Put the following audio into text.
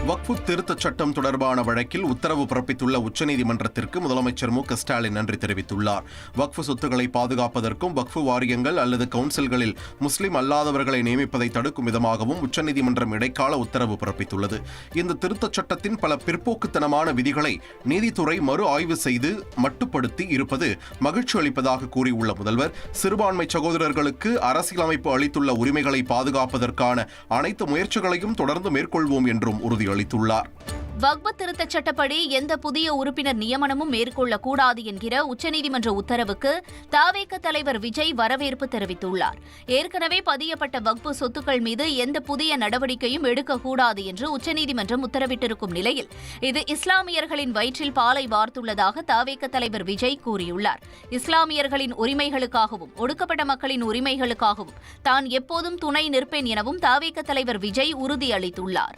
வக்ஃபு திருத்தச் சட்டம் தொடர்பான வழக்கில் உத்தரவு பிறப்பித்துள்ள உச்சநீதிமன்றத்திற்கு முதலமைச்சர் மு க ஸ்டாலின் நன்றி தெரிவித்துள்ளார். வக்ஃபு சொத்துக்களை பாதுகாப்பதற்கும் வக்ஃபு வாரியங்கள் அல்லது கவுன்சில்களில் முஸ்லிம் அல்லாதவர்களை நியமிப்பதை தடுக்கும் விதமாகவும் உச்சநீதிமன்றம் இடைக்கால உத்தரவு பிறப்பித்துள்ளது. இந்த திருத்தச் சட்டத்தின் பல பிற்போக்குத்தனமான விதிகளை நீதித்துறை மறு ஆய்வு செய்து மட்டுப்படுத்தி இருப்பது மகிழ்ச்சி அளிப்பதாக கூறியுள்ள முதல்வர், சிறுபான்மை சகோதரர்களுக்கு அரசியலமைப்பு அளித்துள்ள உரிமைகளை பாதுகாப்பதற்கான அனைத்து முயற்சிகளையும் தொடர்ந்து மேற்கொள்வோம் என்றும் உறுதியளித்துள்ளார். வக்ஃபு திருத்தச் சட்டப்படி எந்த புதிய உறுப்பினர் நியமனமும் மேற்கொள்ளக்கூடாது என்கிற உச்சநீதிமன்ற உத்தரவுக்கு தவேக தலைவர் விஜய் வரவேற்பு தெரிவித்துள்ளார். ஏற்கனவே பதியப்பட்ட வக்ஃபு சொத்துக்கள் மீது எந்த புதிய நடவடிக்கையும் எடுக்கக்கூடாது என்று உச்சநீதிமன்றம் உத்தரவிட்டிருக்கும் நிலையில் இது இஸ்லாமியர்களின் வயிற்றில் பாலை வார்த்துள்ளதாக தவேக தலைவர் விஜய் கூறியுள்ளார். இஸ்லாமியர்களின் உரிமைகளுக்காகவும் ஒடுக்கப்பட்ட மக்களின் உரிமைகளுக்காகவும் தான் எப்போதும் துணை நிற்பேன் எனவும் தவேக தலைவர் விஜய் உறுதியளித்துள்ளார்.